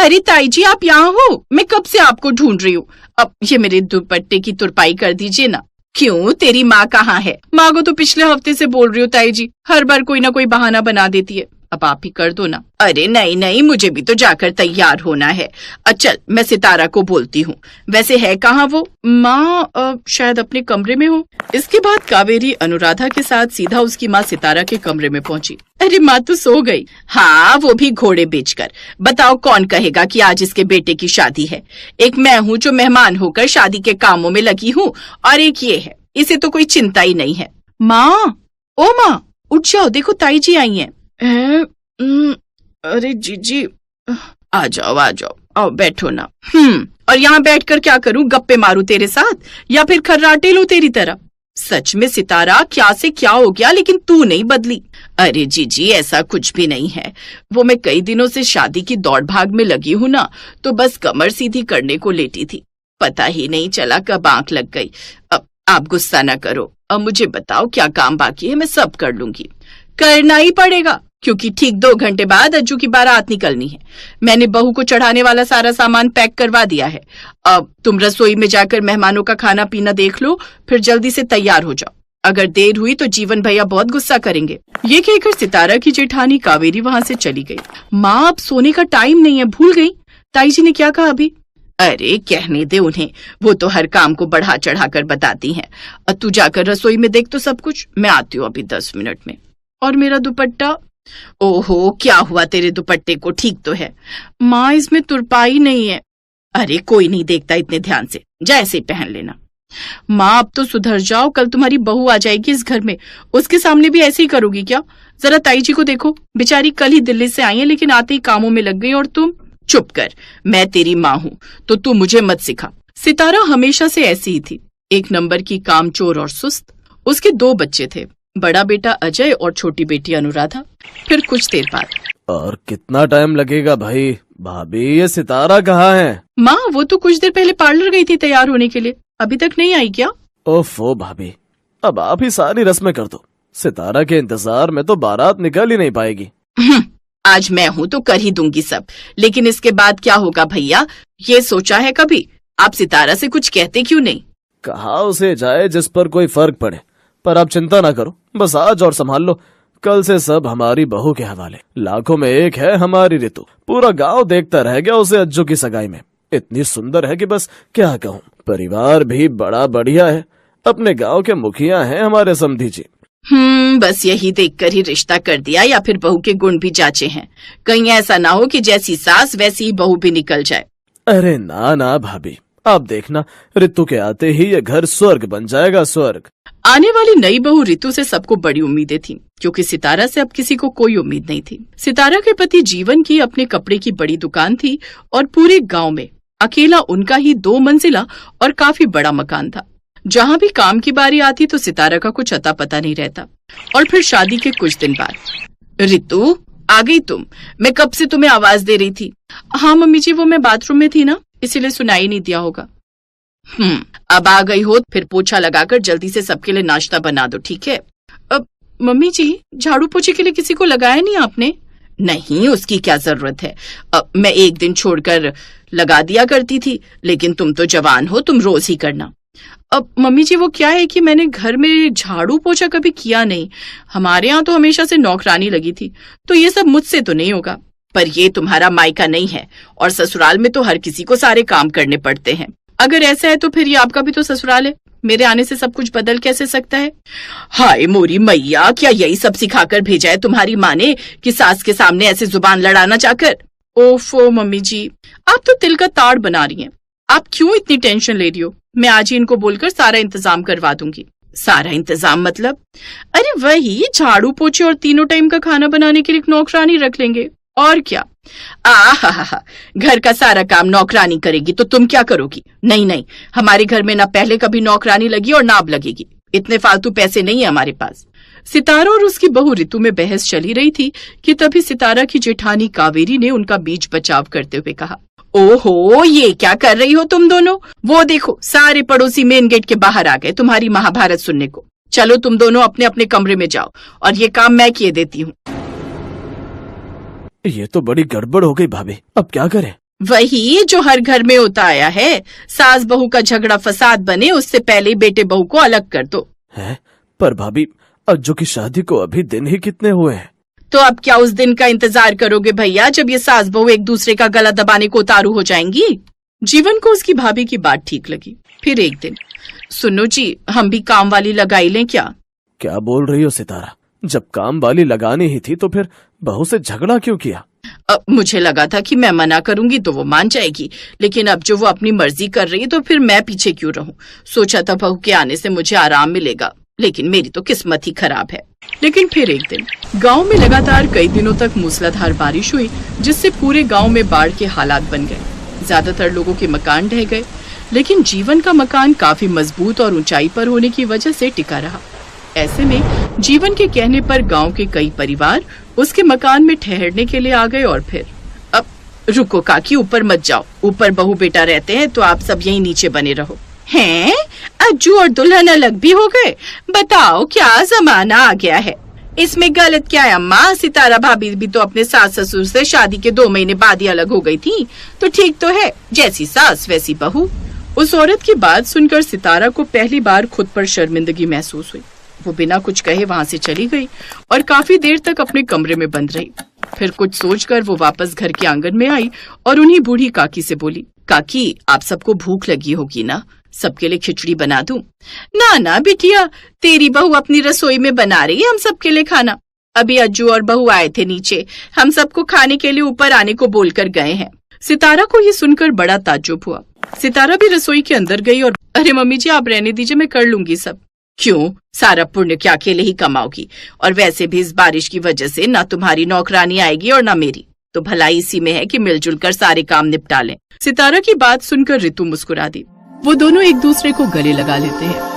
अरे ताई जी आप यहाँ हो, मैं कब से आपको ढूंढ रही हूँ। अब ये मेरे दुपट्टे की तुरपाई कर दीजिए ना। क्यों, तेरी माँ कहाँ है? माँ को तो पिछले हफ्ते से बोल रही हूँ ताई जी, हर बार कोई ना कोई बहाना बना देती है। अब आप ही कर दो ना। अरे नहीं नहीं, मुझे भी तो जाकर तैयार होना है। चल मैं सितारा को बोलती हूँ। वैसे है कहाँ वो? माँ शायद अपने कमरे में हो। इसके बाद कावेरी अनुराधा के साथ सीधा उसकी माँ सितारा के कमरे में पहुंची। अरे माँ तो सो गई। हाँ, वो भी घोड़े बेचकर। बताओ कौन कहेगा कि आज इसके बेटे की शादी है। एक मैं हूँ जो मेहमान होकर शादी के कामों में लगी हूँ, और एक ये है, इसे तो कोई चिंता ही नहीं है। माँ, ओ माँ उठ जाओ, देखो ताई जी आई हैं। अरे जीजी, आ जाओ आ जाओ, आओ बैठो ना। और यहाँ बैठकर क्या करूं? गप्पे मारूं तेरे साथ या फिर खर्राटे लूं तेरी तरह? सच में सितारा, क्या से क्या हो गया, लेकिन तू नहीं बदली। अरे जीजी ऐसा कुछ भी नहीं है, वो मैं कई दिनों से शादी की दौड़ भाग में लगी हूँ ना, तो बस कमर सीधी करने को लेटी थी, पता ही नहीं चला कब आंख लग गई। अब आप गुस्सा न करो, अब मुझे बताओ क्या काम बाकी है, मैं सब कर लूंगी। करना ही पड़ेगा, क्योंकि ठीक 2 घंटे बाद अज्जू की बारात निकलनी है। मैंने बहू को चढ़ाने वाला सारा सामान पैक करवा दिया है। अब तुम रसोई में जाकर मेहमानों का खाना पीना देख लो, फिर जल्दी से तैयार हो जाओ। अगर देर हुई तो जीवन भैया बहुत गुस्सा करेंगे। ये कहकर सितारा की जेठानी कावेरी वहां से चली गई। माँ अब सोने का टाइम नहीं है, भूल गई? ताई जी ने क्या कहा अभी? अरे कहने दे उन्हें, वो तो हर काम को बढ़ा चढ़ा कर बताती हैं। अब तू जाकर रसोई में देख तो सब कुछ, मैं आती हूँ अभी 10 मिनट में। और मेरा दुपट्टा? ओहो, क्या हुआ तेरे दुपट्टे को? ठीक तो है। माँ इसमें तुरपाई नहीं है। अरे कोई नहीं देखता इतने ध्यान से, जा ऐसे ही पहन लेना। माँ अब तो सुधर जाओ, कल तुम्हारी बहू आ जाएगी इस घर में, उसके सामने भी ऐसे ही करोगी क्या? जरा ताई जी को देखो, बेचारी कल ही दिल्ली से आई है, लेकिन आते ही कामों में लग गई। और तुम चुप कर, मैं तेरी माँ हूँ तो तू मुझे मत सिखा। सितारा हमेशा से ऐसी ही थी, 1 नंबर की कामचोर और सुस्त। उसके 2 बच्चे थे, बड़ा बेटा अजय और छोटी बेटी अनुराधा। फिर कुछ देर बाद, और कितना टाइम लगेगा भाई? भाभी ये सितारा कहाँ है? माँ वो तो कुछ देर पहले पार्लर गई थी तैयार होने के लिए, अभी तक नहीं आई क्या? ओफो भाभी, अब आप ही सारी रस्में कर दो, सितारा के इंतजार में तो बारात निकल ही नहीं पाएगी। आज मैं हूँ तो कर ही दूंगी सब, लेकिन इसके बाद क्या होगा भैया, ये सोचा है कभी? आप सितारा से कुछ कहते क्यों नहीं? कहा उसे जाए जिस पर कोई फर्क पड़े, पर आप चिंता ना करो, बस आज और संभाल लो, कल से सब हमारी बहू के हवाले। लाखों में एक है हमारी रितु, पूरा गांव देखता रह गया उसे अज्जू की सगाई में। इतनी सुंदर है कि बस क्या कहूँ। परिवार भी बड़ा बढ़िया है, अपने गांव के मुखिया हैं हमारे समधी जी। बस यही देखकर ही रिश्ता कर दिया, या फिर बहू के गुण भी जांचे हैं? कहीं ऐसा ना हो कि जैसी सास वैसी ही बहू भी निकल जाए। अरे ना ना भाभी, आप देखना, रितु के आते ही ये घर स्वर्ग बन जाएगा, स्वर्ग। आने वाली नई बहू रितु से सबको बड़ी उम्मीदें थीं, क्योंकि सितारा से अब किसी को कोई उम्मीद नहीं थी। सितारा के पति जीवन की अपने कपड़े की बड़ी दुकान थी, और पूरे गांव में अकेला उनका ही 2 मंजिला और काफी बड़ा मकान था। जहाँ भी काम की बारी आती तो सितारा का कुछ अता पता नहीं रहता। और फिर शादी के कुछ दिन बाद, रितु आ गई तुम? मैं कब से तुम्हें आवाज दे रही थी। हाँ मम्मी जी, वो मैं बाथरूम में थी ना, इसीलिए सुनाई नहीं दिया होगा। अब आ गई हो, फिर पोछा लगाकर जल्दी से सबके लिए नाश्ता बना दो, ठीक है? अब मम्मी जी, झाड़ू पोछे के लिए किसी को लगाया नहीं आपने? नहीं, उसकी क्या जरूरत है, अब मैं एक दिन छोड़कर लगा दिया करती थी, लेकिन तुम तो जवान हो, तुम रोज ही करना। अब मम्मी जी वो क्या है कि मैंने घर में झाड़ू पोछा कभी किया नहीं, हमारे यहाँ तो हमेशा से नौकरानी लगी थी, तो ये सब मुझसे तो नहीं होगा। पर ये तुम्हारा मायका नहीं है, और ससुराल में तो हर किसी को सारे काम करने पड़ते हैं। अगर ऐसा है तो फिर ये आपका भी तो ससुराल है, मेरे आने से सब कुछ बदल कैसे सकता है? हाय मोरी मैया, क्या यही सब सिखाकर भेजा है तुम्हारी माँ ने कि सास के सामने ऐसे जुबान लड़ाना चाहकर? ओफो मम्मी जी, आप तो तिल का ताड़ बना रही हैं। आप क्यों इतनी टेंशन ले रही हो? मैं आज ही इनको बोलकर सारा इंतजाम करवा दूंगी। सारा इंतजाम मतलब? अरे वही झाड़ू पोछे और 3 टाइम का खाना बनाने के लिए नौकरानी रख लेंगे, और क्या। आहा, घर का सारा काम नौकरानी करेगी तो तुम क्या करोगी? नहीं नहीं, हमारे घर में ना पहले कभी नौकरानी लगी और ना अब लगेगी, इतने फालतू पैसे नहीं है हमारे पास। सितारा और उसकी बहू रितु में बहस चली रही थी कि तभी सितारा की जेठानी कावेरी ने उनका बीच बचाव करते हुए कहा, ओहो ये क्या कर रही हो तुम दोनों? वो देखो सारे पड़ोसी मेन गेट के बाहर आ गए तुम्हारी महाभारत सुनने को। चलो तुम दोनों अपने अपने कमरे में जाओ, और ये काम मैं किए देती हूँ। ये तो बड़ी गड़बड़ हो गई भाभी, अब क्या करें? वही जो हर घर में होता आया है, सास बहू का झगड़ा फसाद बने उससे पहले ही बेटे बहू को अलग कर दो। है पर भाभी, अज्जू की शादी को अभी दिन ही कितने हुए हैं? तो अब क्या उस दिन का इंतजार करोगे भैया जब ये सास बहू एक दूसरे का गला दबाने को उतारू हो जाएंगी? जीवन को उसकी भाभी की बात ठीक लगी। फिर एक दिन, सुनो जी, हम भी काम वाली लगाई लें क्या? क्या बोल रही हो सितारा? जब काम वाली लगानी ही थी तो फिर बहू से झगड़ा क्यों किया? मुझे लगा था कि मैं मना करूंगी तो वो मान जाएगी, लेकिन अब जो वो अपनी मर्जी कर रही है तो फिर मैं पीछे क्यों रहूं? सोचा था बहू के आने से मुझे आराम मिलेगा, लेकिन मेरी तो किस्मत ही खराब है। लेकिन फिर एक दिन गांव में लगातार कई दिनों तक मूसलाधार बारिश हुई, जिससे पूरे गांव में बाढ़ के हालात बन गए। ज्यादातर लोगों के मकान ढह गए, लेकिन जीवन का मकान काफी मजबूत और ऊंचाई पर होने की वजह से टिका रहा। ऐसे में जीवन के कहने पर गांव के कई परिवार उसके मकान में ठहरने के लिए आ गए। और फिर अब रुको काकी, ऊपर मत जाओ, ऊपर बहू बेटा रहते हैं तो आप सब यहीं नीचे बने रहो। हैं? अज्जू और दुल्हन अलग भी हो गए? बताओ क्या जमाना आ गया है। इसमें गलत क्या है अम्मा? सितारा भाभी भी तो अपने सास ससुर से शादी के 2 महीने बाद ही अलग हो गई थी, तो ठीक तो है, जैसी सास वैसी बहू। उस औरत की बात सुनकर सितारा को पहली बार खुद पर शर्मिंदगी महसूस हुई। वो बिना कुछ कहे वहाँ से चली गई और काफी देर तक अपने कमरे में बंद रही। फिर कुछ सोचकर वो वापस घर के आंगन में आई और उन्हीं बूढ़ी काकी से बोली, काकी आप सबको भूख लगी होगी ना, सबके लिए खिचड़ी बना दूं? ना ना बिटिया, तेरी बहू अपनी रसोई में बना रही है हम सबके लिए खाना। अभी अज्जू और बहू आए थे नीचे, हम सबको खाने के लिए ऊपर आने को बोलकर गए हैं। सितारा को ये सुनकर बड़ा ताज्जुब हुआ। सितारा भी रसोई के अंदर गई और अरे मम्मी जी आप रहने दीजिए, मैं कर लूंगी सब। क्यों? सारा पुण्य क्या अकेले ही कमाओगी? और वैसे भी इस बारिश की वजह से ना तुम्हारी नौकरानी आएगी और ना मेरी, तो भलाई इसी में है कि मिलजुल कर सारे काम निपटा लें। सितारा की बात सुनकर रितु मुस्कुरा दी। वो दोनों एक दूसरे को गले लगा लेते हैं।